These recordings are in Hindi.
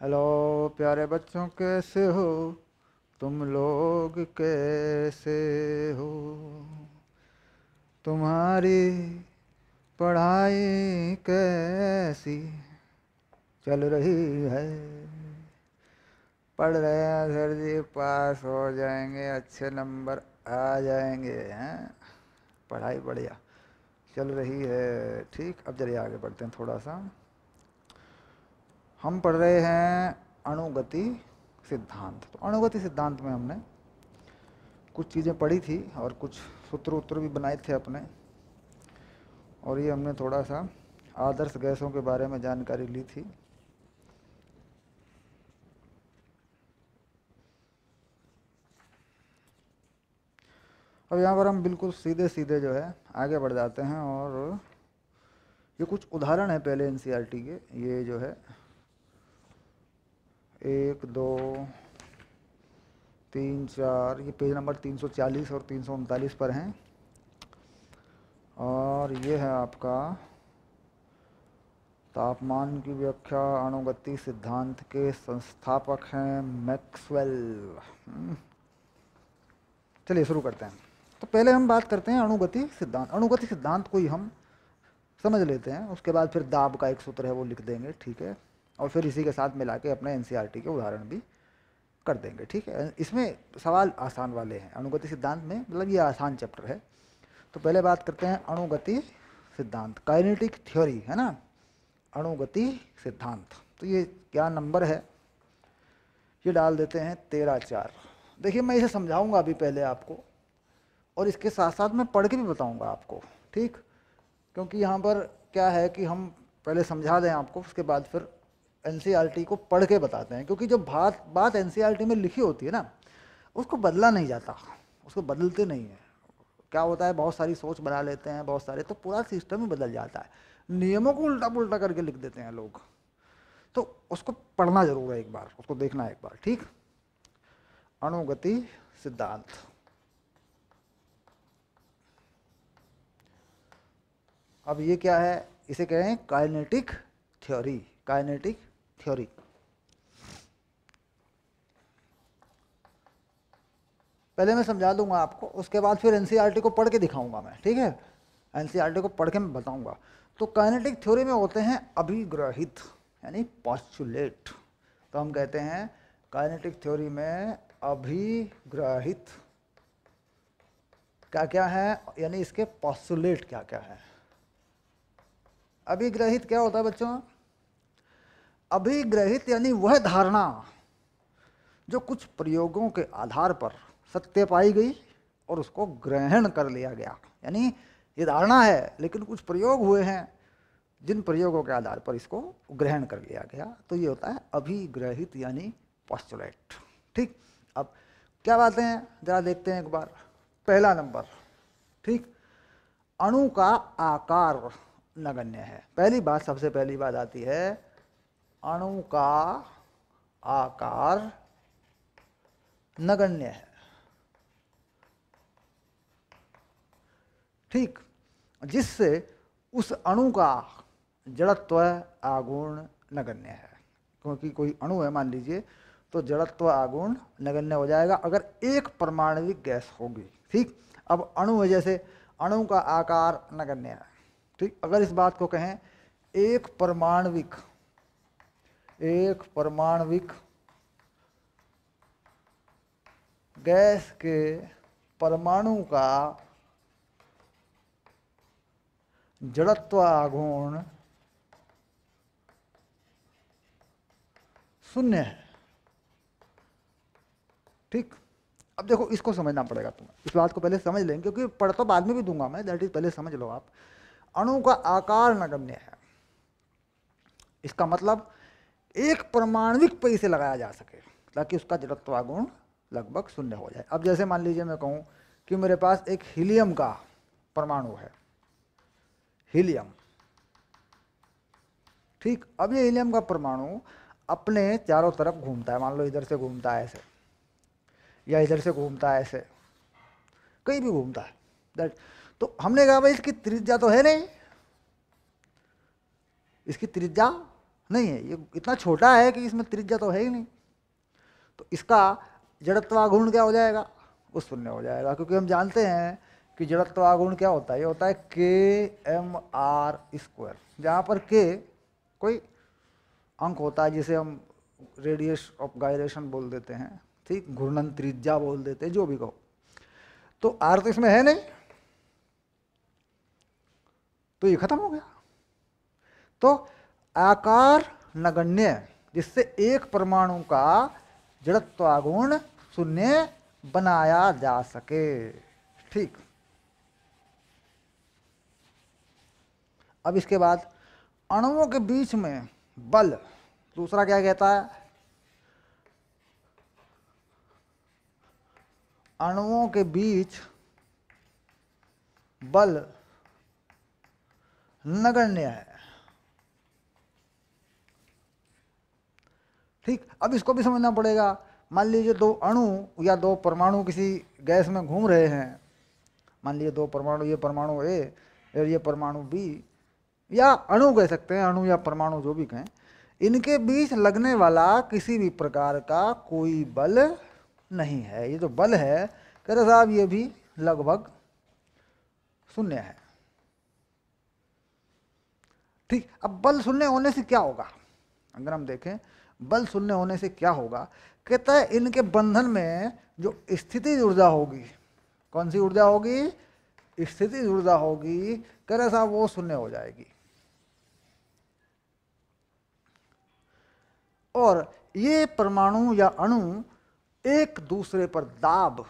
हेलो प्यारे बच्चों, कैसे हो तुम लोग? कैसे हो? तुम्हारी पढ़ाई कैसी चल रही है? पढ़ रहे हैं सर जी, पास हो जाएंगे, अच्छे नंबर आ जाएंगे हैं। पढ़ाई बढ़िया चल रही है। ठीक, अब चलिए आगे बढ़ते हैं थोड़ा सा। हम पढ़ रहे हैं अणुगति सिद्धांत। तो अणुगति सिद्धांत में हमने कुछ चीज़ें पढ़ी थी और कुछ सूत्र उत्तर भी बनाए थे अपने। और ये हमने थोड़ा सा आदर्श गैसों के बारे में जानकारी ली थी। अब यहाँ पर हम बिल्कुल सीधे सीधे जो है आगे बढ़ जाते हैं। और ये कुछ उदाहरण है पहले एनसीईआरटी के। ये जो है 1, 2, 3, 4, ये पेज नंबर 340 और 339 पर हैं। और ये है आपका तापमान की व्याख्या। अणुगति सिद्धांत के संस्थापक हैं मैक्सवेल। चलिए शुरू करते हैं। तो पहले हम बात करते हैं अणुगति सिद्धांत। अणुगति सिद्धांत को ही हम समझ लेते हैं, उसके बाद फिर दाब का एक सूत्र है वो लिख देंगे, ठीक है। और फिर इसी के साथ मिला के अपने एनसीईआरटी के उदाहरण भी कर देंगे, ठीक है। इसमें सवाल आसान वाले हैं अणुगति सिद्धांत में, मतलब ये आसान चैप्टर है। तो पहले बात करते हैं अणुगति सिद्धांत, काइनेटिक थ्योरी, है ना। अणुगति सिद्धांत, तो ये क्या नंबर है, ये डाल देते हैं 13/4। देखिए मैं इसे समझाऊंगा अभी पहले आपको, और इसके साथ साथ मैं पढ़ के भी बताऊंगा आपको, ठीक। क्योंकि यहाँ पर क्या है कि हम पहले समझा दें आपको, उसके बाद फिर एनसीईआरटी को पढ़ के बताते हैं। क्योंकि जो बात बात एनसीईआरटी में लिखी होती है ना, उसको बदला नहीं जाता, उसको बदलते नहीं है। क्या होता है, बहुत सारी सोच बना लेते हैं बहुत सारे, तो पूरा सिस्टम ही बदल जाता है। नियमों को उल्टा पुल्टा करके लिख देते हैं लोग। तो उसको पढ़ना जरूर है एक बार, उसको देखना है एक बार, ठीक। अणुगति सिद्धांत, अब ये क्या है, इसे कह रहे हैं काइनेटिक थ्योरी। काइनेटिक थ्योरी, पहले मैं समझा दूंगा आपको, उसके बाद फिर एनसीईआरटी को पढ़ के दिखाऊंगा मैं, ठीक है। एनसीईआरटी को पढ़ के मैं बताऊंगा। तो काइनेटिक थ्योरी में होते हैं अभिग्रहित, यानी पॉस्टुलेट। तो हम कहते हैं काइनेटिक थ्योरी में अभिग्रहित क्या क्या है, यानी इसके पॉस्टुलेट क्या क्या है। अभिग्रहित क्या होता है बच्चों? अभिग्रहित यानी वह धारणा जो कुछ प्रयोगों के आधार पर सत्य पाई गई और उसको ग्रहण कर लिया गया। यानी ये धारणा है लेकिन कुछ प्रयोग हुए हैं जिन प्रयोगों के आधार पर इसको ग्रहण कर लिया गया, तो ये होता है अभिग्रहित यानी पोस्टुलेट, ठीक। अब क्या बातें हैं जरा देखते हैं एक बार। पहला नंबर, ठीक, अणु का आकार नगण्य है। पहली बात, सबसे पहली बात आती है, अणु का आकार नगण्य है, ठीक। जिससे उस अणु का जड़त्व आगुण नगण्य है। क्योंकि कोई अणु है मान लीजिए, तो जड़त्व आगुण नगण्य हो जाएगा अगर एक परमाणविक गैस होगी, ठीक। अब अणु है, जैसे अणु का आकार नगण्य है, ठीक। अगर इस बात को कहें एक परमाणविक गैस के परमाणु का जड़त्व आघूर्ण 0 है, ठीक। अब देखो इसको समझना पड़ेगा तुम्हें, इस बात को पहले समझ लेंगे क्योंकि पढ़ तो बाद में भी दूंगा मैं, दैट इज पहले समझ लो आप। अणु का आकार नगण्य है, इसका मतलब एक परमाणविक पे इसे लगाया जा सके ताकि उसका जड़त्व आघूर्ण लगभग 0 हो जाए। अब जैसे मान लीजिए मैं कहूं कि मेरे पास एक हीलियम का परमाणु है, हीलियम, ठीक। अब ये हीलियम का परमाणु अपने चारों तरफ घूमता है, मान लो इधर से घूमता है ऐसे, या इधर से घूमता है ऐसे, कहीं भी घूमता है, दैट। तो हमने कहा भाई इसकी त्रिज्या तो है नहीं, इसकी त्रिज्या नहीं है, ये इतना छोटा है कि इसमें त्रिज्या तो है ही नहीं। तो इसका जड़त्वागुण क्या हो जाएगा, वो शून्य हो जाएगा, क्योंकि हम जानते हैं कि जड़त्वागुण क्या होता है, ये होता है kmr², जहाँ पर k कोई अंक होता है जिसे हम रेडियस ऑफ गायरेशन बोल देते हैं, ठीक, घूर्णन त्रिज्या बोल देते हैं, जो भी कहो। तो r तो इसमें है नहीं, तो ये खत्म हो गया। तो आकार नगण्य, जिससे एक परमाणु का जड़त्वागुण शून्य बनाया जा सके, ठीक। अब इसके बाद अणुओं के बीच में बल, दूसरा क्या कहता है, अणुओं के बीच बल नगण्य है, ठीक। अब इसको भी समझना पड़ेगा। मान लीजिए दो अणु या दो परमाणु किसी गैस में घूम रहे हैं, मान लीजिए दो परमाणु, ये परमाणु ए और ये परमाणु बी, या अणु कह सकते हैं, अणु या परमाणु जो भी कहें, इनके बीच लगने वाला किसी भी प्रकार का कोई बल नहीं है। ये जो बल है, कह रहे साहब, ये भी लगभग शून्य है, ठीक। अब बल शून्य होने से क्या होगा, अगर हम देखें बल शून्य होने से क्या होगा, कहता है इनके बंधन में जो स्थितिज ऊर्जा होगी, कौन सी ऊर्जा होगी, स्थितिज ऊर्जा होगी, कह रहे साहब वो शून्य हो जाएगी। और ये परमाणु या अणु एक दूसरे पर दाब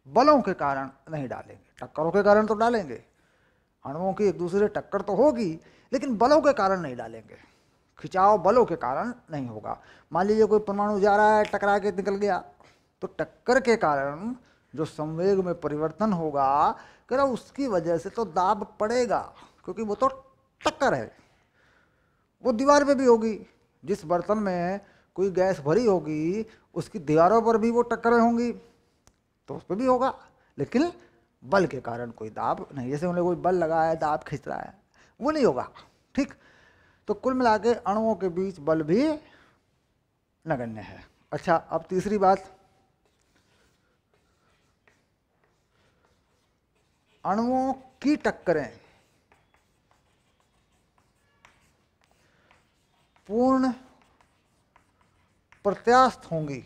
बलों के कारण नहीं डालेंगे, टक्करों के कारण तो डालेंगे, अणुओं की एक दूसरे टक्कर तो होगी, लेकिन बलों के कारण नहीं डालेंगे, खिंचाव बलों के कारण नहीं होगा। मान लीजिए कोई परमाणु जा रहा है, टकरा के निकल गया, तो टक्कर के कारण जो संवेग में परिवर्तन होगा, कह रहा उसकी वजह से तो दाब पड़ेगा, क्योंकि वो तो टक्कर है, वो दीवार पे भी होगी। जिस बर्तन में कोई गैस भरी होगी, उसकी दीवारों पर भी वो टक्करें होंगी, तो उस पर भी होगा, लेकिन बल के कारण कोई दाब नहीं। जैसे उन्हें कोई बल लगा है, दाब खींच रहा है, वो नहीं होगा, ठीक। तो कुल मिला के अणुओं के बीच बल भी नगण्य है। अच्छा, अब तीसरी बात, अणुओं की टक्करें पूर्ण प्रत्यास्थ होंगी,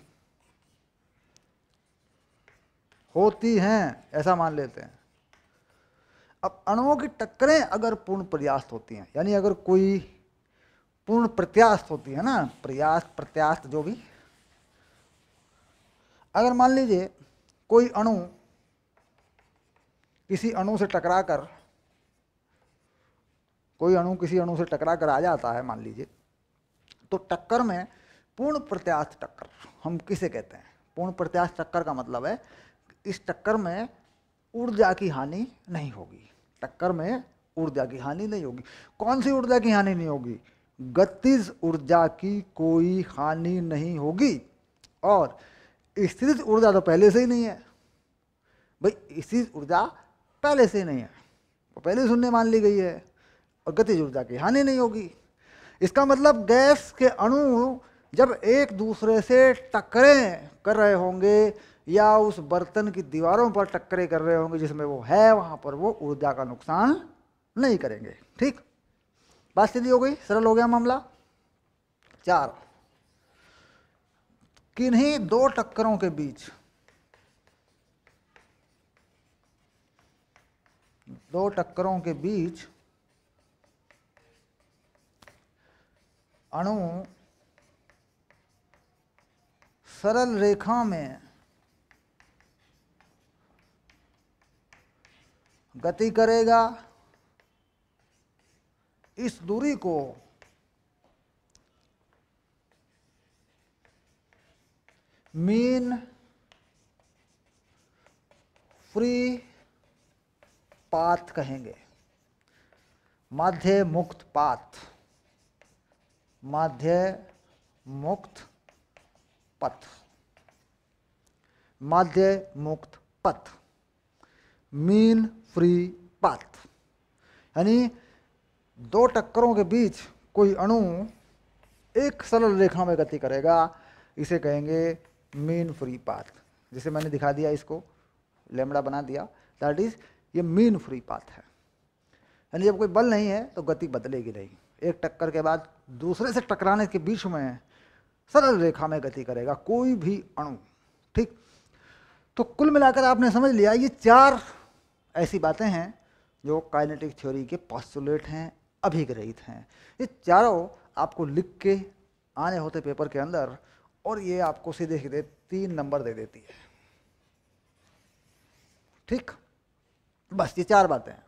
होती हैं, ऐसा मान लेते हैं। अब अणुओं की टक्करें अगर पूर्ण प्रत्यास्थ होती हैं, यानी अगर कोई पूर्ण प्रत्यास्थ होती है ना, प्रयास प्रत्यास्थ जो भी, अगर मान लीजिए कोई अणु किसी अणु से टकराकर, कोई अणु किसी अणु से टकराकर आ जाता है मान लीजिए, तो टक्कर में पूर्ण प्रत्यास्थ टक्कर हम किसे कहते हैं, पूर्ण प्रत्यास्थ टक्कर का मतलब है इस टक्कर में ऊर्जा की हानि नहीं होगी, टक्कर में ऊर्जा की हानि नहीं होगी। कौन सी ऊर्जा की हानि नहीं होगी, गतिज ऊर्जा की कोई हानि नहीं होगी, और स्थितिज ऊर्जा तो पहले से ही नहीं है भाई, स्थितिज ऊर्जा पहले से ही नहीं है, वो पहले शून्य मान ली गई है, और गतिज ऊर्जा की हानि नहीं होगी। इसका मतलब गैस के अणु जब एक दूसरे से टक्करें कर रहे होंगे, या उस बर्तन की दीवारों पर टक्करें कर रहे होंगे जिसमें वो है, वहां पर वो ऊर्जा का नुकसान नहीं करेंगे, ठीक। बात सीधी हो गई, सरल हो गया मामला। 4, किन्हीं दो टक्करों के बीच, दो टक्करों के बीच अणु सरल रेखा में गति करेगा, इस दूरी को मीन फ्री पाथ कहेंगे, माध्य मुक्त पाथ, माध्य मुक्त पथ, माध्य मुक्त पथ, मीन फ्री पाथ। यानी दो टक्करों के बीच कोई अणु एक सरल रेखा में गति करेगा, इसे कहेंगे मीन फ्री पाथ। जैसे मैंने दिखा दिया, इसको लैम्बडा बना दिया, दैट इज ये मीन फ्री पाथ है। यानी जब कोई बल नहीं है तो गति बदलेगी नहीं, एक टक्कर के बाद दूसरे से टकराने के बीच में सरल रेखा में गति करेगा कोई भी अणु। ठीक, तो कुल मिलाकर आपने समझ लिया, ये 4 ऐसी बातें हैं जो काइनेटिक थ्योरी के पोस्टुलेट हैं, अभिग्रहित हैं। ये चारों आपको लिख के आने होते पेपर के अंदर, और ये आपको सीधे सीधे 3 नंबर दे देती है। ठीक, बस ये 4 बातें हैं।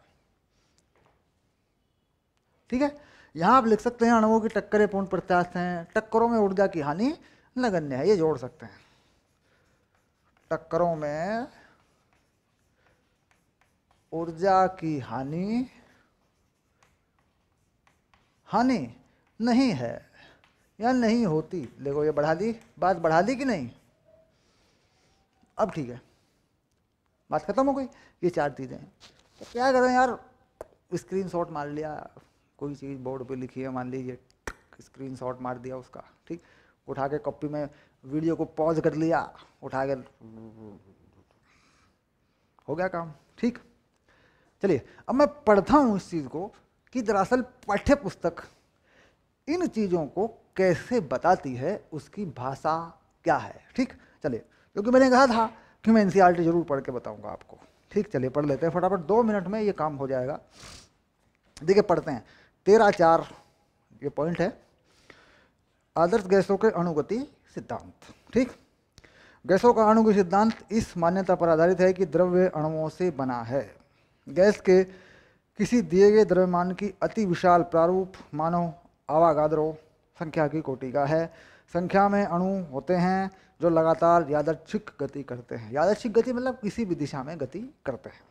ठीक है, यहां आप लिख सकते हैं अणुओं की टक्करें पूर्ण प्रत्यास्थ हैं, टक्करों में ऊर्जा की हानि नगण्य है, ये जोड़ सकते हैं। टक्करों में ऊर्जा की हानि नहीं है या नहीं होती। देखो ये बढ़ा दी, बात बढ़ा दी कि नहीं? अब ठीक है, बात खत्म हो गई। ये 4 चीजें हैं, तो क्या करें यार, स्क्रीनशॉट मार लिया, कोई चीज़ बोर्ड पे लिखी है, मान लीजिए स्क्रीनशॉट मार दिया उसका, ठीक, उठा के कॉपी में वीडियो को पॉज कर लिया, उठा के हो गया काम। ठीक, चलिए अब मैं पढ़ता हूँ इस चीज़ को कि दरअसल पाठ्य पुस्तक इन चीज़ों को कैसे बताती है, उसकी भाषा क्या है। ठीक, चलिए, क्योंकि मैंने कहा था कि मैं एनसीईआरटी जरूर पढ़ के बताऊंगा आपको। ठीक, चलिए पढ़ लेते हैं फटाफट, 2 मिनट में ये काम हो जाएगा। देखिए पढ़ते हैं, 13.4 ये पॉइंट है, आदर्श गैसों के अणुगति सिद्धांत। ठीक, गैसों का अणुगति सिद्धांत इस मान्यता पर आधारित है कि द्रव्य अणुओं से बना है। गैस के किसी दिए गए द्रव्यमान की अति विशाल प्रारूप मानो आवागाद्रो संख्या की कोटि का है। संख्या में अणु होते हैं जो लगातार यादृच्छिक गति करते हैं। यादृच्छिक गति मतलब किसी भी दिशा में गति करते हैं।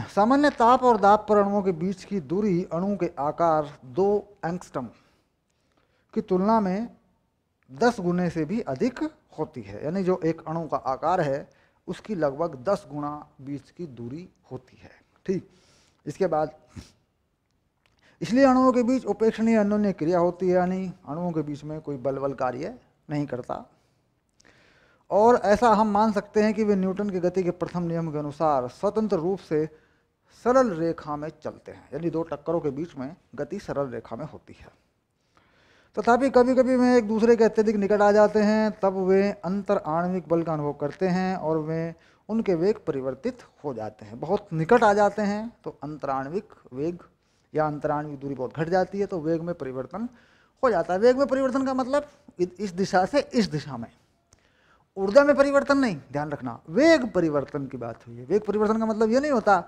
सामान्य ताप और दाब पर अणुओं के बीच की दूरी अणु के आकार 2 एंगस्ट्रम की तुलना में 10 गुने से भी अधिक होती है। यानी जो एक अणु का आकार है उसकी लगभग 10 गुना बीच की दूरी होती है। ठीक, इसके बाद इसलिए अणुओं के बीच उपेक्षणीय अन्योन्य क्रिया होती है, यानी अणुओं के बीच में कोई बल कार्य नहीं करता। और ऐसा हम मान सकते हैं कि वे न्यूटन की गति के प्रथम नियम के अनुसार स्वतंत्र रूप से सरल रेखा में चलते हैं, यानी 2 टक्करों के बीच में गति सरल रेखा में होती है। तथापि कभी कभी वे एक दूसरे के अत्यधिक निकट आ जाते हैं, तब वे अंतर आणविक बल का अनुभव करते हैं और वे उनके वेग परिवर्तित हो जाते हैं। बहुत निकट आ जाते हैं तो अंतराण्विक वेग या अंतराण्विक दूरी बहुत घट जाती है, तो वेग में परिवर्तन हो जाता है। वेग में परिवर्तन का मतलब इस दिशा से इस दिशा में, ऊर्जा में परिवर्तन नहीं, ध्यान रखना, वेग परिवर्तन की बात हुई है। वेग परिवर्तन का मतलब ये नहीं होता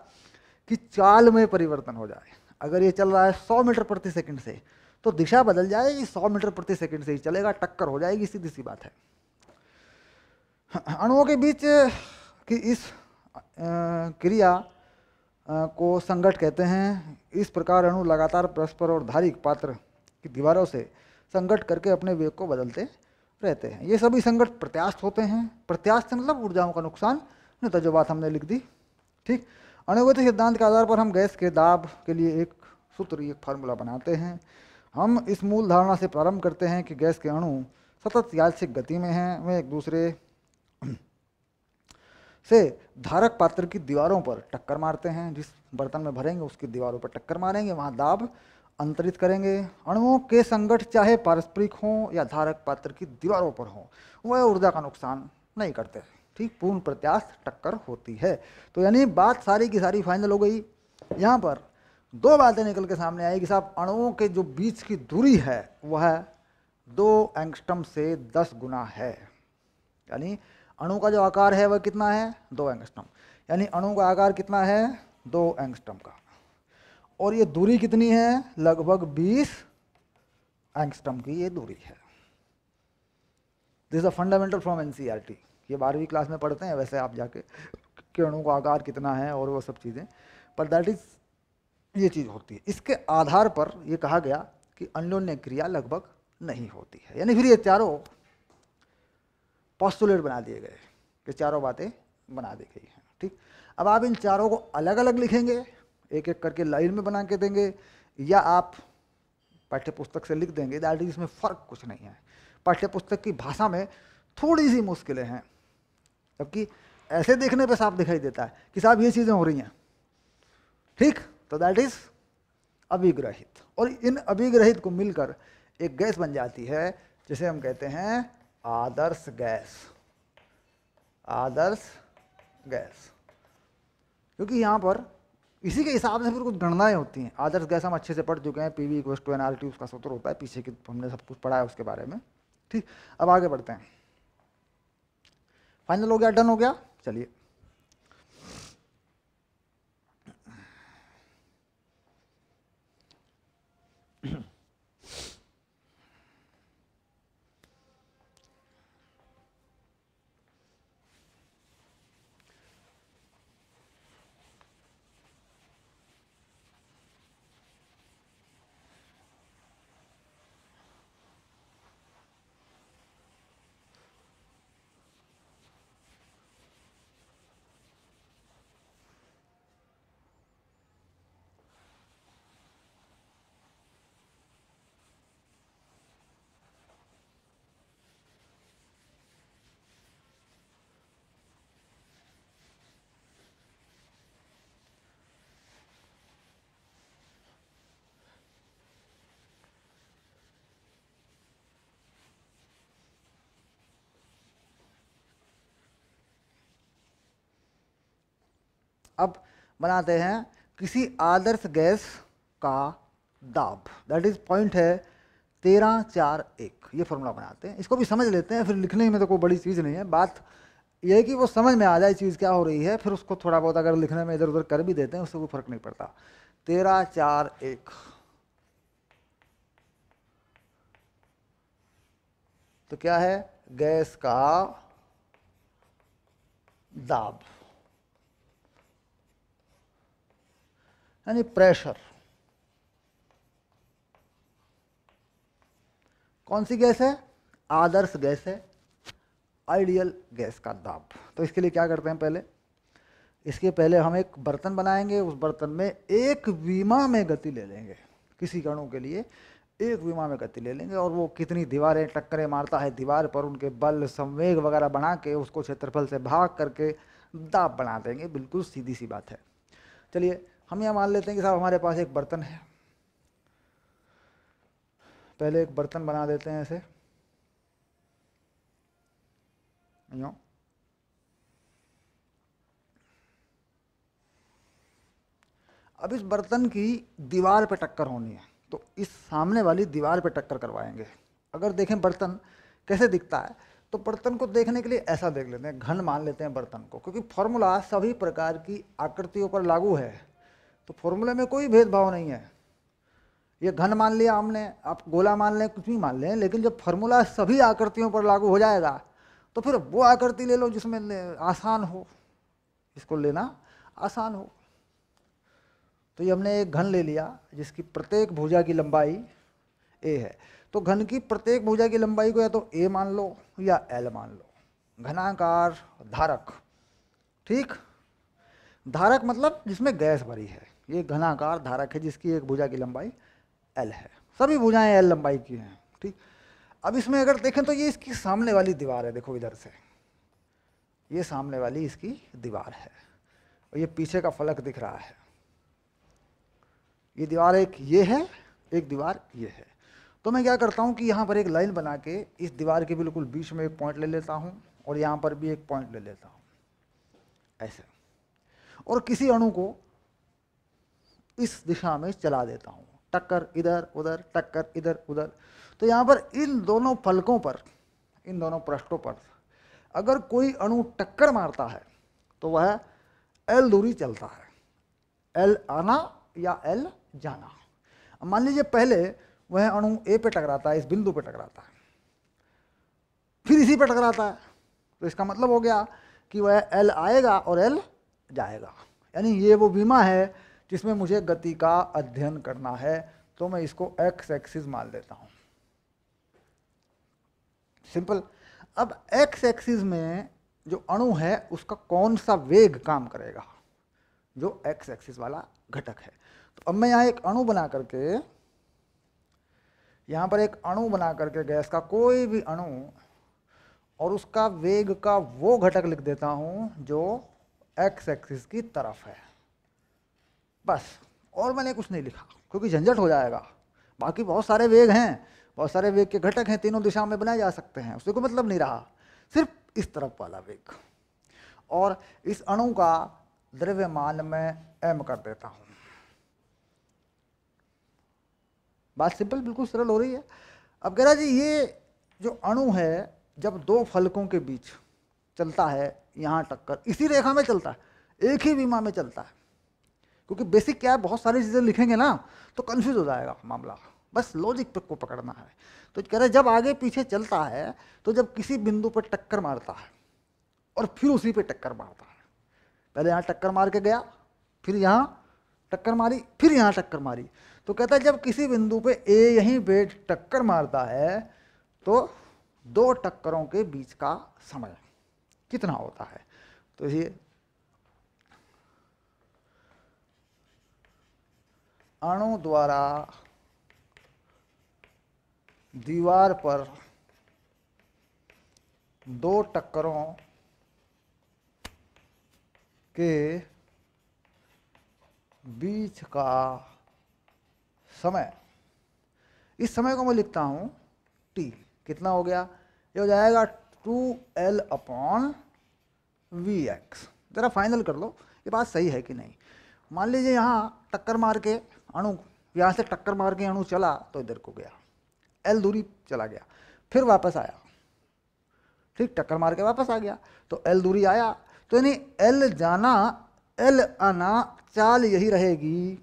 कि चाल में परिवर्तन हो जाए। अगर ये चल रहा है 100 मीटर प्रति सेकंड से, तो दिशा बदल जाएगी, 100 मीटर प्रति सेकंड से ही चलेगा, टक्कर हो जाएगी, सीधी सी बात है। अणुओं के बीच की इस क्रिया को संघट्ट कहते हैं। इस प्रकार अणु लगातार परस्पर और धारिक पात्र की दीवारों से संघट्ट करके अपने वेग को बदलते रहते हैं। ये सभी संघट्ट प्रत्यास्थ होते हैं। प्रत्यास्थ मतलब ऊर्जाओं का नुकसान, नहीं तो जो बात हमने लिख दी। ठीक, अणुगति सिद्धांत के आधार पर हम गैस के दाब के लिए एक सूत्र, एक फार्मूला बनाते हैं। हम इस मूल धारणा से प्रारंभ करते हैं कि गैस के अणु सतत यादृच्छिक गति में हैं। वे एक दूसरे से धारक पात्र की दीवारों पर टक्कर मारते हैं। जिस बर्तन में भरेंगे उसकी दीवारों पर टक्कर मारेंगे, वहाँ दाब अंतरित करेंगे। अणुओं के संघट्ट चाहे पारस्परिक हों या धारक पात्र की दीवारों पर हों, वह ऊर्जा का नुकसान नहीं करते। ठीक, पूर्ण प्रत्यास्थ टक्कर होती है। तो यानी बात सारी की सारी फाइनल हो गई। यहाँ पर 2 बातें निकल के सामने आई कि साहब अणुओं के जो बीच की दूरी है वह 2 एंगस्ट्रम से 10 गुना है। यानी अणु का जो आकार है वह कितना है, 2 एंगस्ट्रम। यानी अणु का आकार कितना है, 2 एंगस्ट्रम का, और ये दूरी कितनी है, लगभग 20 एंगस्ट्रम की ये दूरी है। This is a fundamental from NCERT. ये 12वीं क्लास में पढ़ते हैं वैसे आप जाके कि अणु का आकार कितना है और वो सब चीज़ें, पर दैट इज ये चीज़ होती है। इसके आधार पर ये कहा गया कि अन्योन्य क्रिया लगभग नहीं होती है। यानी फिर ये चारों पोस्टुलेट बना दिए गए, कि चारों बातें बना दी गई हैं। ठीक, अब आप इन चारों को अलग अलग लिखेंगे, एक एक करके लाइन में बना के देंगे, या आप पाठ्य पुस्तक से लिख देंगे, दैट इज इसमें फ़र्क कुछ नहीं है। पाठ्य पुस्तक की भाषा में थोड़ी सी मुश्किलें हैं, जबकि ऐसे देखने पे साफ दिखाई देता है कि साहब ये चीज़ें हो रही हैं, ठीक। तो दैट इज अभिग्रहित, और इन अभिग्रहित को मिलकर एक गैस बन जाती है जिसे हम कहते हैं आदर्श गैस। आदर्श गैस, क्योंकि यहाँ पर इसी के हिसाब से फिर कुछ गणनाएं होती हैं। आदर्श गैस हम अच्छे से पढ़ चुके हैं, पीवी इक्वल्स टू एनआरटी उसका सूत्र होता है, पीछे की हमने सब कुछ पढ़ा है उसके बारे में, ठीक। अब आगे बढ़ते हैं। फाइनल हो गया, डन हो गया, चलिए। अब बनाते हैं किसी आदर्श गैस का दाब, दैट इज पॉइंट है 1341, ये फॉर्मूला बनाते हैं। इसको भी समझ लेते हैं, फिर लिखने में तो कोई बड़ी चीज़ नहीं है, बात यह है कि वो समझ में आ जाए चीज़ क्या हो रही है, फिर उसको थोड़ा बहुत अगर लिखने में इधर उधर कर भी देते हैं उससे कोई फर्क नहीं पड़ता। 1341 तो क्या है, गैस का दाब यानी प्रेशर। कौन सी गैस है, आदर्श गैस है, आइडियल गैस का दाब। तो इसके लिए क्या करते हैं, पहले इसके पहले हम एक बर्तन बनाएंगे, उस बर्तन में एक विमा में गति ले लेंगे, किसी कणों के लिए एक विमा में गति ले लेंगे, और वो कितनी दीवारें टक्करें मारता है दीवार पर, उनके बल संवेग वगैरह बना के उसको क्षेत्रफल से भाग करके दाब बना देंगे। बिल्कुल सीधी सी बात है। चलिए हम यह मान लेते हैं कि साहब हमारे पास एक बर्तन है, पहले एक बर्तन बना देते हैं ऐसे, यूं। अब इस बर्तन की दीवार पे टक्कर होनी है, तो इस सामने वाली दीवार पे टक्कर करवाएंगे। अगर देखें बर्तन कैसे दिखता है, तो बर्तन को देखने के लिए ऐसा देख लेते हैं, घन मान लेते हैं बर्तन को, क्योंकि फॉर्मूला सभी प्रकार की आकृतियों पर लागू है, तो फॉर्मूले में कोई भेदभाव नहीं है। ये घन मान लिया हमने, आप गोला मान लें, कुछ भी मान लें, लेकिन जब फॉर्मूला सभी आकृतियों पर लागू हो जाएगा तो फिर वो आकृति ले लो जिसमें आसान हो, इसको लेना आसान हो। तो ये हमने एक घन ले लिया जिसकी प्रत्येक भुजा की लंबाई a है, तो घन की प्रत्येक भुजा की लंबाई को या तो a मान लो या l मान लो। घनाकार धारक, ठीक, धारक मतलब जिसमें गैस भरी है, ये घनाकार धारक है जिसकी एक भुजा की लंबाई l है, सभी भुजाएं l लंबाई की हैं, ठीक। अब इसमें अगर देखें तो ये इसकी सामने वाली दीवार है, देखो इधर से ये सामने वाली इसकी दीवार है, और ये पीछे का फलक दिख रहा है। ये दीवार एक ये है, एक दीवार ये है। तो मैं क्या करता हूँ कि यहाँ पर एक लाइन बना के इस दीवार के बिल्कुल बीच में एक पॉइंट ले लेता हूँ, और यहाँ पर भी एक पॉइंट ले लेता हूँ ऐसे, और किसी अणु को इस दिशा में चला देता हूँ, टक्कर इधर उधर, टक्कर इधर उधर। तो यहाँ पर इन दोनों फलकों पर, इन दोनों पृष्ठों पर अगर कोई अणु टक्कर मारता है तो वह L दूरी चलता है, L आना या L जाना। अब मान लीजिए पहले वह अणु A पे टकराता है, इस बिंदु पे टकराता है, फिर इसी पे टकराता है, तो इसका मतलब हो गया कि वह L आएगा और L जाएगा, यानी ये वो विमा है जिसमें मुझे गति का अध्ययन करना है। तो मैं इसको x एक्सिस मान लेता हूं, सिंपल। अब x एक्सिस में जो अणु है उसका कौन सा वेग काम करेगा, जो x एक्सिस वाला घटक है। तो अब मैं यहाँ एक अणु बना करके यहाँ पर एक अणु बना करके गैस का कोई भी अणु और उसका वेग का वो घटक लिख देता हूँ जो एक्स एक्सिस की तरफ है, बस। और मैंने कुछ नहीं लिखा क्योंकि झंझट हो जाएगा। बाकी बहुत सारे वेग हैं, बहुत सारे वेग के घटक हैं, तीनों दिशा में बनाए जा सकते हैं, उससे कोई मतलब नहीं रहा, सिर्फ इस तरफ वाला वेग। और इस अणु का द्रव्यमान मैं m कर देता हूं। बात सिंपल, बिल्कुल सरल हो रही है। अब कह रहा जी ये जो अणु है जब दो फलकों के बीच चलता है, यहाँ टक्कर इसी रेखा में चलता है, एक ही विमा में चलता है, क्योंकि बेसिक क्या है, बहुत सारी चीज़ें लिखेंगे ना तो कंफ्यूज हो जाएगा मामला, बस लॉजिक को पकड़ना है। तो कह रहे जब आगे पीछे चलता है तो जब किसी बिंदु पर टक्कर मारता है और फिर उसी पे टक्कर मारता है, पहले यहाँ टक्कर मार के गया, फिर यहाँ टक्कर मारी, फिर यहाँ टक्कर मारी, तो कहता है जब किसी बिंदु पे ए यहीं पे टक्कर मारता है तो दो टक्करों के बीच का समय कितना होता है। तो ये अणु द्वारा दीवार पर दो टक्करों के बीच का समय, इस समय को मैं लिखता हूं t। कितना हो गया, ये हो जाएगा 2L अपॉन Vx। जरा फाइनल कर लो ये बात सही है कि नहीं। मान लीजिए यहाँ टक्कर मार के अणु, यहाँ से टक्कर मार के अणु चला तो इधर को गया, L दूरी चला गया, फिर वापस आया, ठीक, टक्कर मार के वापस आ गया, तो L दूरी आया, तो यानी L जाना L आना चाल यही रहेगी।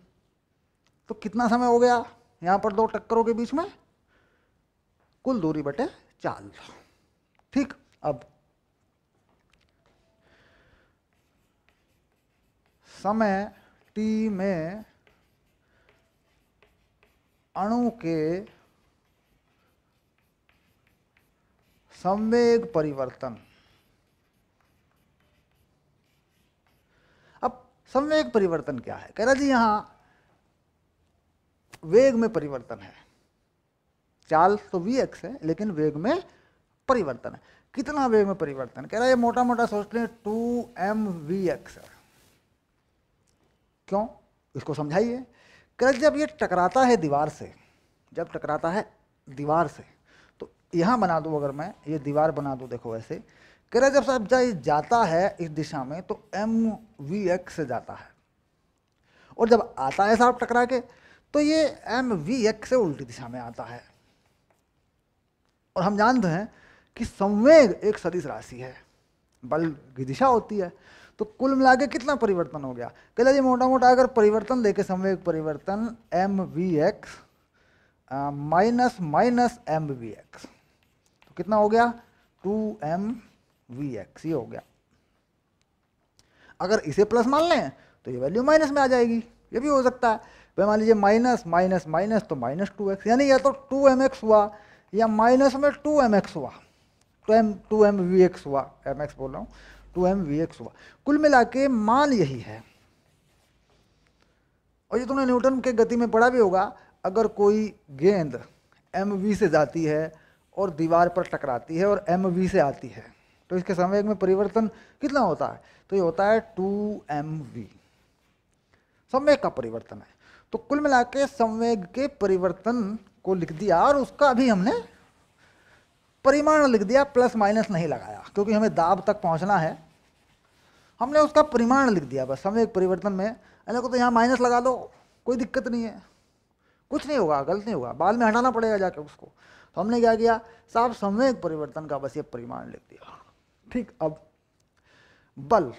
तो कितना समय हो गया यहाँ पर दो टक्करों के बीच में, कुल दूरी बटे चाल, ठीक। अब समय t में अणु के संवेग परिवर्तन। अब संवेग परिवर्तन क्या है, कह रहा जी यहां वेग में परिवर्तन है, चाल तो Vx है लेकिन वेग में परिवर्तन है। कितना वेग में परिवर्तन, कह रहा है ये मोटा मोटा सोचते हैं 2mVx है। क्यों, इसको समझाइए। कह रहा जब ये टकराता है दीवार से, जब टकराता है दीवार से, तो यहां बना दूं, अगर मैं ये दीवार बना दूं, देखो ऐसे, कह रहा जब साहब जाता है इस दिशा में तो mVx से जाता है, और जब आता है साहब टकरा के तो ये mVx से उल्टी दिशा में आता है। और हम जानते हैं कि संवेग एक सदिश राशि है, बल की दिशा होती है, तो कुल मिला के कितना परिवर्तन हो गया, कह जी मोटा मोटा अगर परिवर्तन लेके संवेग परिवर्तन mVx माइनस माइनस mVx, तो कितना हो गया 2mVx, ये हो गया। अगर इसे प्लस मान लें तो ये वैल्यू माइनस में आ जाएगी, ये भी हो सकता है। भाई मान लीजिए माइनस माइनस माइनस तो माइनस 2x, यानी या तो 2mx हुआ या माइनस में 2mx हुआ, 2mVx हुआ, mx बोल रहा हूँ, 2mVx हुआ। कुल मिला के मान यही है। और ये तुमने न्यूटन के गति में पढ़ा भी होगा, अगर कोई गेंद mv से जाती है और दीवार पर टकराती है और mv से आती है तो इसके संवेग में परिवर्तन कितना होता है, तो ये होता है 2mv, संवेग का परिवर्तन है। तो कुल मिला के संवेग के परिवर्तन को लिख दिया और उसका भी हमने परिमाण लिख दिया, प्लस माइनस नहीं लगाया क्योंकि हमें दाब तक पहुंचना है, हमने उसका परिमाण लिख दिया बस। संवेग परिवर्तन में को तो यहाँ माइनस लगा दो, कोई दिक्कत नहीं है, कुछ नहीं होगा, गलत नहीं होगा, बाद में हटाना पड़ेगा जाके उसको। तो हमने क्या किया साहब, संवेग परिवर्तन का बस ये परिमाण लिख दिया, ठीक। अब बल,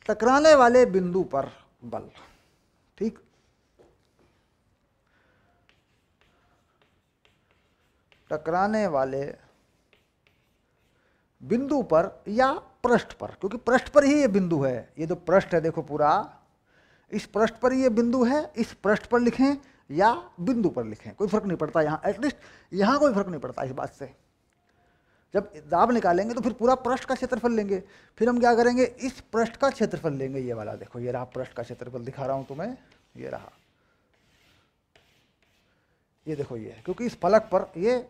टकराने वाले बिंदु पर बल, ठीक। टकराने वाले बिंदु पर या पृष्ठ पर, क्योंकि पृष्ठ पर ही ये बिंदु है, ये जो पृष्ठ है देखो पूरा, इस पृष्ठ पर ही ये बिंदु है, इस पृष्ठ पर लिखें या बिंदु पर लिखें कोई फर्क नहीं पड़ता, यहाँ एटलीस्ट यहाँ कोई फर्क नहीं पड़ता इस बात से। जब दाब निकालेंगे तो फिर पूरा पृष्ठ का क्षेत्रफल लेंगे, फिर हम क्या करेंगे इस पृष्ठ का क्षेत्रफल लेंगे, ये वाला देखो, ये रहा पृष्ठ का क्षेत्रफल, दिखा रहा हूं तुम्हें, ये रहा, ये देखो ये, क्योंकि इस फलक पर ये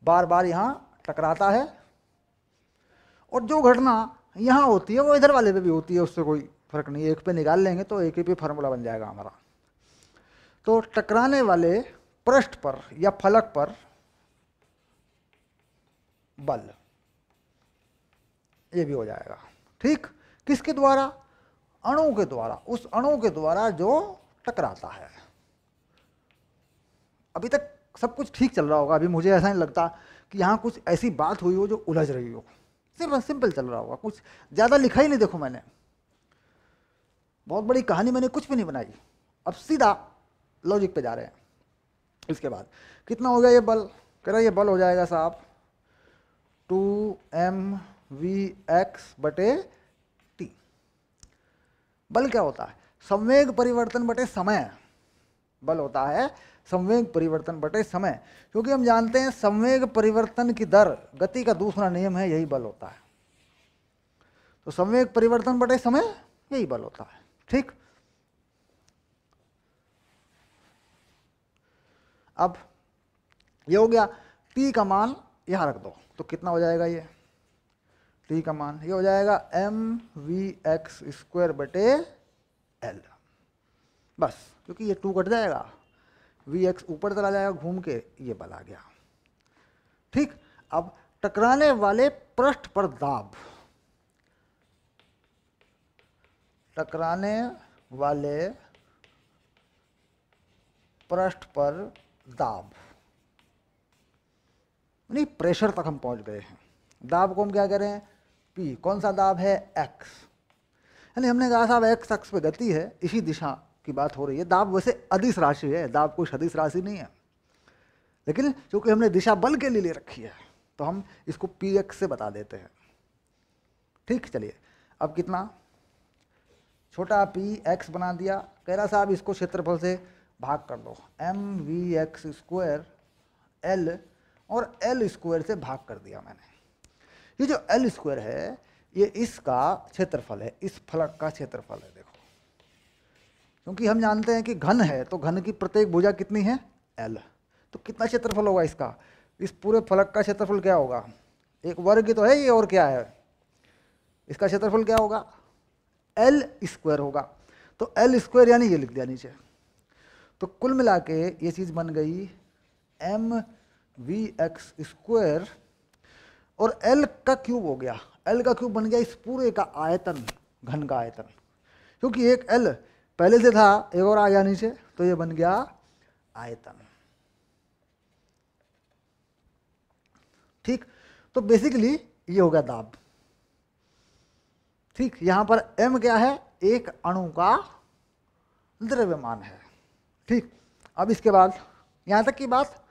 बार बार यहाँ टकराता है, और जो घटना यहाँ होती है वो इधर वाले पे भी होती है, उससे कोई फर्क नहीं है। एक पे निकाल लेंगे तो एक ही पे फार्मूला बन जाएगा हमारा। तो टकराने वाले पृष्ठ पर या फलक पर बल, ये भी हो जाएगा। ठीक, किसके द्वारा? अणु के द्वारा, उस अणु के द्वारा जो टकराता है। अभी तक सब कुछ ठीक चल रहा होगा, अभी मुझे ऐसा नहीं लगता कि यहाँ कुछ ऐसी बात हुई हो जो उलझ रही हो, सिर्फ सिंपल चल रहा होगा, कुछ ज़्यादा लिखा ही नहीं। देखो मैंने बहुत बड़ी कहानी मैंने कुछ भी नहीं बनाई, अब सीधा लॉजिक पे जा रहे हैं। इसके बाद कितना हो गया ये बल? कह रहा ये बल हो जाएगा साहब 2mvx बटे t। बल क्या होता है? संवेग परिवर्तन बटे समय। बल होता है संवेग परिवर्तन बटे समय, क्योंकि हम जानते हैं संवेग परिवर्तन की दर गति का दूसरा नियम है, यही बल होता है। तो संवेग परिवर्तन बटे समय, यही बल होता है। ठीक, अब ये हो गया। t का मान यहां रख दो तो कितना हो जाएगा? ये t का मान ये हो जाएगा mvx² बटे l। बस, क्योंकि ये 2 कट जाएगा, vx ऊपर चला जाएगा घूम के, ये बल आ गया। ठीक, अब टकराने वाले पृष्ठ पर दाब, टकराने वाले पृष्ठ पर दाब, नहीं प्रेशर तक हम पहुंच गए हैं। दाब को हम क्या कह रहे हैं? P। कौन सा दाब है? x। यानी हमने कहा साहब x अक्ष पे गति है, इसी दिशा की बात हो रही है। दाब वैसे अदिश राशि है, दाब कोई सदिश राशि नहीं है, लेकिन क्योंकि हमने दिशा बल के लिए ले रखी है तो हम इसको px से बता देते हैं। ठीक, चलिए अब कितना? छोटा p x बना दिया। कह रहा साहब इसको क्षेत्रफल से भाग कर दो, mvx² l, और l² से भाग कर दिया मैंने। ये जो l² है ये इसका क्षेत्रफल है, इस फलक का क्षेत्रफल है। देखो, क्योंकि हम जानते हैं कि घन है तो घन की प्रत्येक भुजा कितनी है? l। तो कितना क्षेत्रफल होगा इसका? इस पूरे फलक का क्षेत्रफल क्या होगा? एक वर्ग ही तो है ये, और क्या है? इसका क्षेत्रफल क्या होगा? l² होगा। तो l² यानी ये लिख दिया नीचे। तो कुल मिला के ये चीज बन गई mvx², और l का क्यूब हो गया। l का क्यूब बन गया इस पूरे का आयतन, घन का आयतन, क्योंकि एक l पहले से था, एक और आ गया नीचे, तो ये बन गया आयतन। ठीक, तो बेसिकली ये हो गया दाब। ठीक, यहां पर m क्या है? एक अणु का द्रव्यमान है। ठीक, अब इसके बाद यहां तक की बात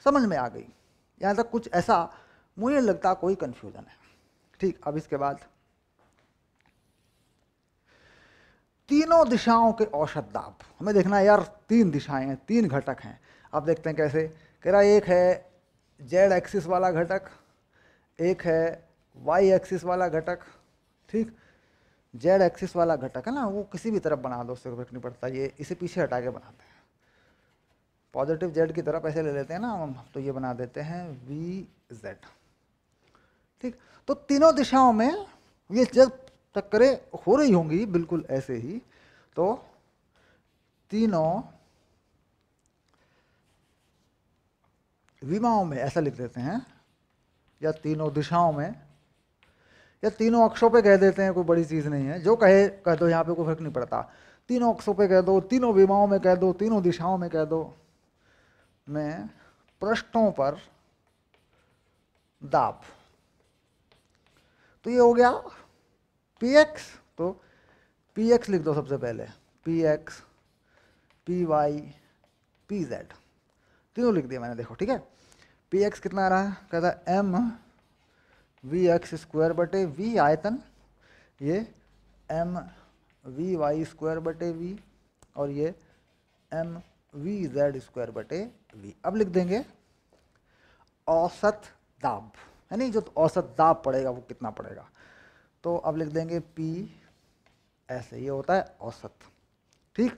समझ में आ गई, यहां तक कुछ ऐसा मुझे नहीं लगता कोई कंफ्यूजन है। ठीक, अब इसके बाद तीनों दिशाओं के औसत दाब हमें देखना है यार। 3 दिशाएं हैं, 3 घटक हैं। अब देखते हैं कैसे। कह रहा एक है z एक्सिस वाला घटक, एक है y एक्सिस वाला घटक। ठीक, z एक्सिस वाला घटक है ना, वो किसी भी तरफ बना दो, उससे फर्क नहीं पड़ता। ये इसे पीछे हटा के बनाते हैं, पॉजिटिव z की तरफ ऐसे ले लेते हैं ना हम, तो ये बना देते हैं vz। ठीक, तो तीनों दिशाओं में ये जब टक्करें हो रही होंगी बिल्कुल ऐसे ही, तो तीनों विमाओं में ऐसा लिख देते हैं, या तीनों दिशाओं में, या तीनों अक्षों पे कह देते हैं, कोई बड़ी चीज़ नहीं है, जो कहे कह दो, यहाँ पे कोई फर्क नहीं पड़ता। तीनों अक्षों पे कह दो, तीनों विमाओं में कह दो, तीनों दिशाओं में कह दो, में पृष्ठों पर दाब। तो ये हो गया px, तो px लिख दो सबसे पहले, px, py, pz, तीनों लिख दिया मैंने। देखो ठीक है, px कितना आ रहा है? कहता है mvx² बटे v आयतन, ये mvy² बटे v, और ये mvz² बटे v। अब लिख देंगे औसत दाब, यानी जो औसत दाब पड़ेगा वो कितना पड़ेगा। तो अब लिख देंगे P ऐसे, ये होता है औसत। ठीक,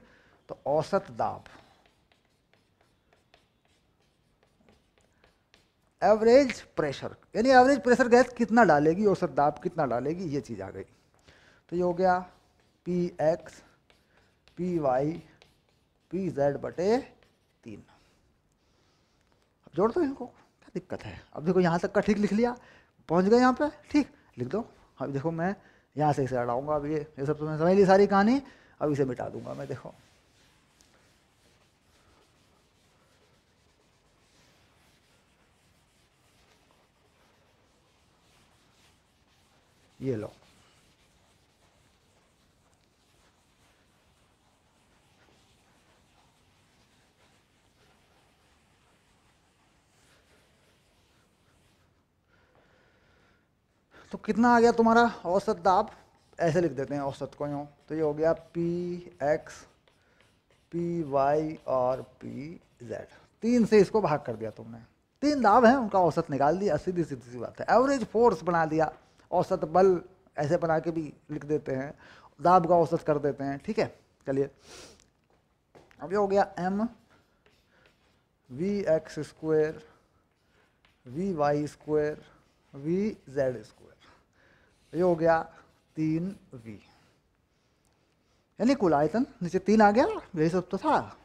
तो औसत दाब, एवरेज प्रेशर, यानी एवरेज प्रेशर गैस कितना डालेगी, औसत दाब कितना डालेगी, ये चीज़ आ गई। तो ये हो गया P x P y P z बटे 3। अब जोड़ दो इनको, क्या दिक्कत है। अब देखो यहाँ तक का ठीक लिख लिया, पहुँच गए यहाँ पे, ठीक लिख दो। अब देखो मैं यहाँ से इसे हटाऊंगा, अब ये सब तुम्हें समझ ली सारी कहानी, अब इसे मिटा दूंगा मैं। देखो ये लो, तो कितना आ गया तुम्हारा औसत दाब, ऐसे लिख देते हैं औसत को यूँ। तो ये हो गया पी एक्स पी वाई और पी जेड, 3 से इसको भाग कर दिया तुमने। 3 दाब हैं, उनका औसत निकाल दिया, सीधी सीधी सी बात है। एवरेज फोर्स बना दिया, औसत बल ऐसे बना के भी लिख देते हैं, दाब का औसत कर देते हैं, ठीक है। चलिए अब ये हो गया M V x square we y square V z square, ये हो गया 3v, यानी कुल आयतन नीचे 3 आ गया, यही सब तो था।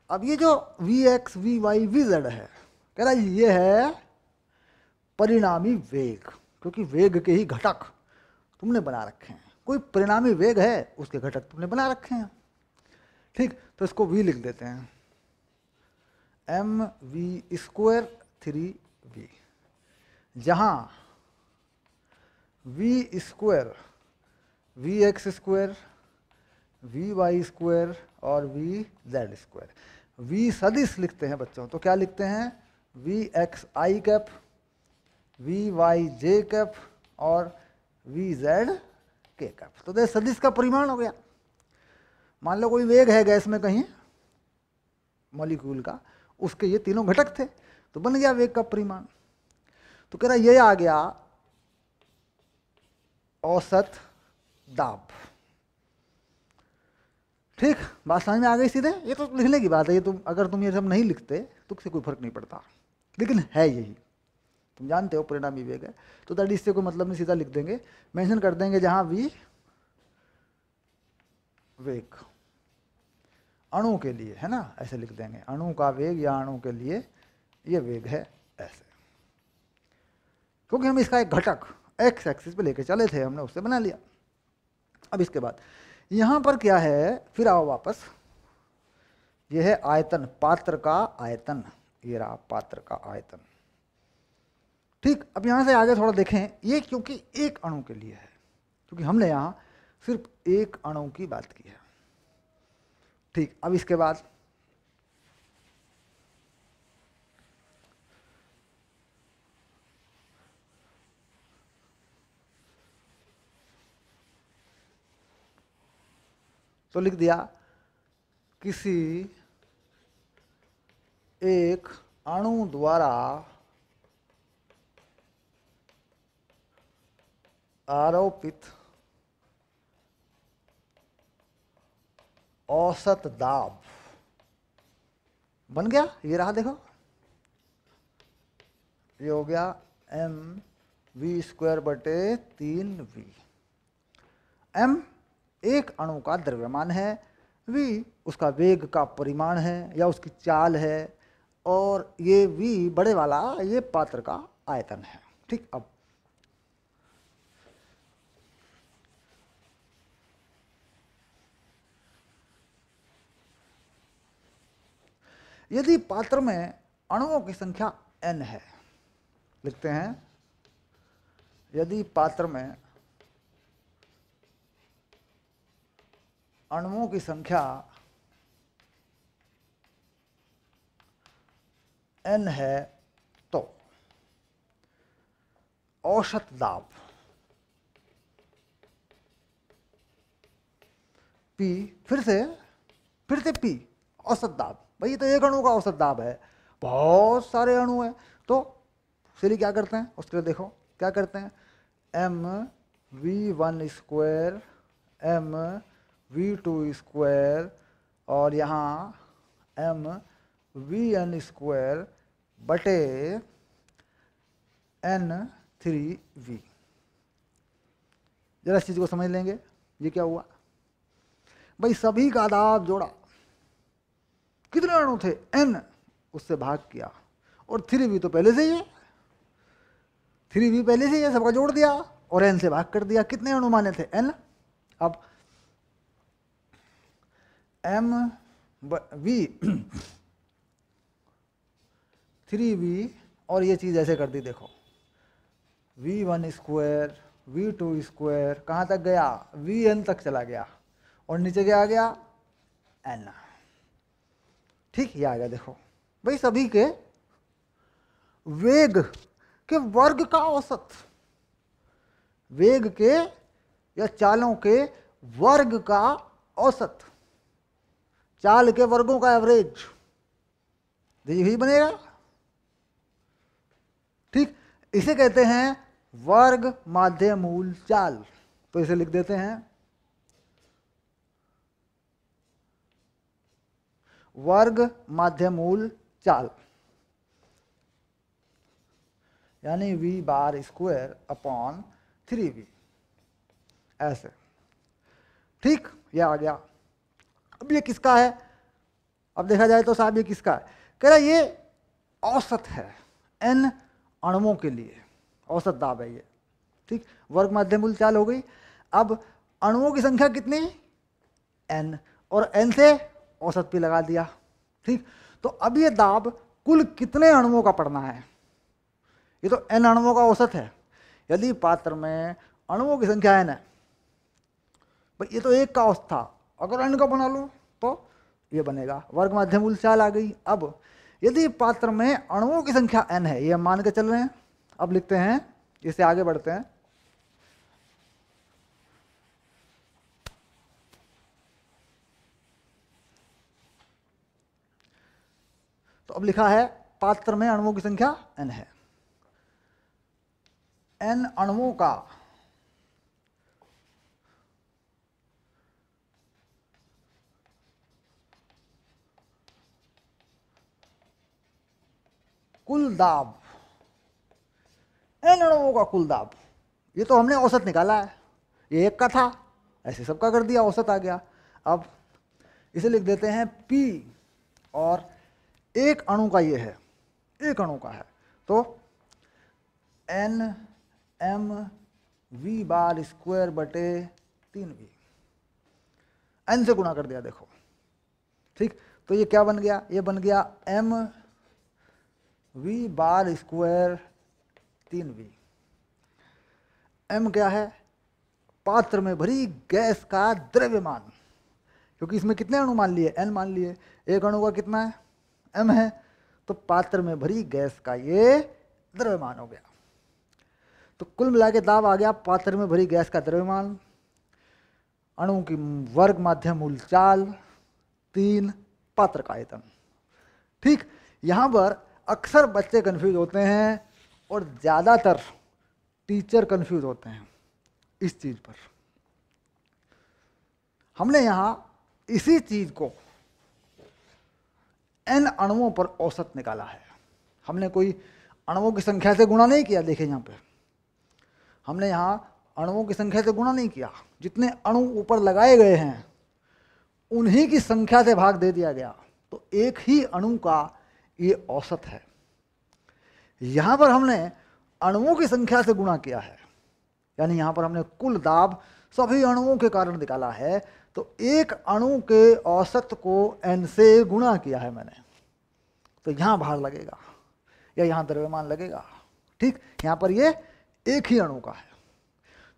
अब ये जो V x V y V z है, कह रहा ये है परिणामी वेग, क्योंकि वेग के ही घटक तुमने बना रखे हैं। कोई परिणामी वेग है, उसके घटक तुमने बना रखे हैं, ठीक। तो इसको v लिख देते हैं, एम वी स्क्वायर 3v, जहां v square v x square we y square और वी जेड स्क्वायर, v सदिश लिखते हैं बच्चों, तो क्या लिखते हैं, v x i cap v y j cap और वी जेड के कैप। तो ये सदिश का परिमाण हो गया। मान लो कोई वेग है गैस में कहीं मॉलिक्यूल का, उसके ये तीनों घटक थे, तो बन गया वेग का परिमाण। तो कह रहा ये आ गया औसत दाब, ठीक। बात समझ में आ गई सीधे, ये तो लिखने की बात है, ये तुम अगर तुम ये सब नहीं लिखते तो उससे कोई फर्क नहीं पड़ता, लेकिन है यही, तुम जानते हो परिणामी वेग है, तो दैट इससे कोई मतलब नहीं, सीधा लिख देंगे, मेंशन कर देंगे जहां वी वेग अणु के लिए है ना, ऐसे लिख देंगे, अणु का वेग या अणु के लिए ये वेग है, ऐसे, क्योंकि हम इसका एक घटक एक्स एक्सिस पे लेके चले थे, हमने उससे बना लिया। अब इसके बाद यहां पर क्या है, फिर आओ वापस, ये है आयतन, पात्र का आयतन, ये रहा पात्र का आयतन, ठीक। अब यहां से आगे थोड़ा देखें, ये क्योंकि एक अणु के लिए है, क्योंकि हमने यहां सिर्फ एक अणु की बात की है, ठीक। अब इसके बाद तो लिख दिया किसी एक अणु द्वारा आरोपित औसत दाब बन गया, ये रहा देखो, ये हो गया एम वी स्क्वायर बटे 3v। एम एक अणु का द्रव्यमान है, v उसका वेग का परिमाण है या उसकी चाल है, और ये v बड़े वाला ये पात्र का आयतन है, ठीक। अब यदि पात्र में अणुओं की संख्या n है, लिखते हैं, यदि पात्र में अणुओं की संख्या n है, तो औसत दाब P, फिर से P औसत दाब, भाई ये तो एक अणु का औसत दाब है, बहुत सारे अणु हैं, तो इसलिए क्या करते हैं, उसके लिए देखो क्या करते हैं, m v one square m v two square और यहाँ एम वी एन स्क्वायर बटे N3V। जरा इस चीज को समझ लेंगे। ये क्या हुआ भाई, सभी का दाब जोड़ा, कितने अणु थे N, उससे भाग किया, और 3V तो पहले से ही है, 3V पहले से ही है, सबका जोड़ दिया और N से भाग कर दिया। कितने अणु माने थे N। अब V 3V और ये चीज ऐसे कर दी, देखो V1 स्क्वायर V2 स्क्वायर कहाँ तक गया, Vn तक चला गया, और नीचे क्या आ गया N। ठीक, ये आ गया। देखो भाई, सभी के वेग के वर्ग का औसत, वेग के या चालों के वर्ग का औसत, चाल के वर्गों का एवरेज, यही बनेगा। ठीक, इसे कहते हैं वर्ग माध्य मूल चाल। तो इसे लिख देते हैं वर्ग माध्य मूल चाल, यानी V bar square upon 3V, ऐसे। ठीक, ये आ गया। अब ये किसका है, अब देखा जाए तो साहब ये किसका है, कह रहा ये औसत है N अणुओं के लिए, औसत दाब है ये। ठीक, वर्ग माध्य मूल चाल हो गई। अब अणुओं की संख्या कितनी N, और N से औसत भी लगा दिया। ठीक, तो अब ये दाब कुल कितने अणुओं का पड़ना है, ये तो N अणुओं का औसत है। यदि पात्र में अणुओं की संख्या N है, भाई ये तो एक का औसत था, अगर N का बना लो तो ये बनेगा, वर्ग माध्य मूल चाल आ गई। अब यदि पात्र में अणुओं की संख्या N है, ये मान के चल रहे हैं, अब लिखते हैं, इससे आगे बढ़ते हैं। तो अब लिखा है पात्र में अणुओं की संख्या N है, N अणुओं का कुल दाब, N अणुओं का कुल दाब, ये तो हमने औसत निकाला है, ये एक का था, ऐसे सबका कर दिया, औसत आ गया। अब इसे लिख देते हैं P, और एक अणु का ये है, एक अणु का है, तो N M V bar square बटे 3V, N से गुणा कर दिया, देखो। ठीक, तो ये क्या बन गया, ये बन गया M V bar square 3V। M क्या है, पात्र में भरी गैस का द्रव्यमान, क्योंकि इसमें कितने अणु मान लिए, N मान लिए, एक अणु का कितना है M है, तो पात्र में भरी गैस का ये द्रव्यमान हो गया। तो कुल मिला के दाब आ गया पात्र में भरी गैस का द्रव्यमान, अणु की वर्ग माध्य मूल चाल, 3 पात्र का आयतन। ठीक, यहां पर अक्सर बच्चे कंफ्यूज होते हैं और ज्यादातर टीचर कंफ्यूज होते हैं इस चीज पर। हमने यहां इसी चीज को N अणुओं पर औसत निकाला है, हमने कोई अणुओं की संख्या से गुणा नहीं किया। देखिए यहां पे हमने यहां अणुओं की संख्या से गुणा नहीं किया, जितने अणु ऊपर लगाए गए हैं उन्हीं की संख्या से भाग दे दिया गया, तो एक ही अणु का ये औसत है। यहां पर हमने अणुओं की संख्या से गुणा किया है, यानी यहां पर हमने कुल दाब सभी अणुओं के कारण निकाला है, तो एक अणु के औसत को N से गुणा किया है मैंने, तो यहां भार लगेगा या यहां द्रव्यमान लगेगा। ठीक, यहां पर ये एक ही अणु का है,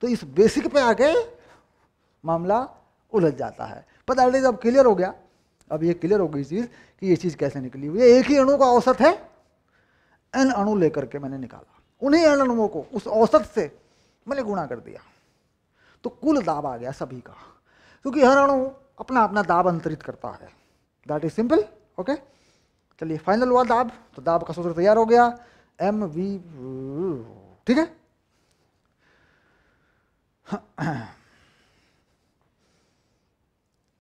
तो इस बेसिक पे आके मामला उलझ जाता है। पता है, अब क्लियर हो गया, अब ये क्लियर हो गई चीज कि ये चीज कैसे निकली हुई है। एक ही अणु का औसत है, N अणु लेकर के मैंने निकाला, उन्हीं N अणुओं को उस औसत से मैंने गुणा कर दिया, तो कुल दाब आ गया सभी का, क्योंकि हर अणु अपना अपना दाब अंतरित करता है। That is simple. ओके, चलिए फाइनल हुआ दाब, तो दाब का सूत्र तैयार हो गया, MV। ठीक है।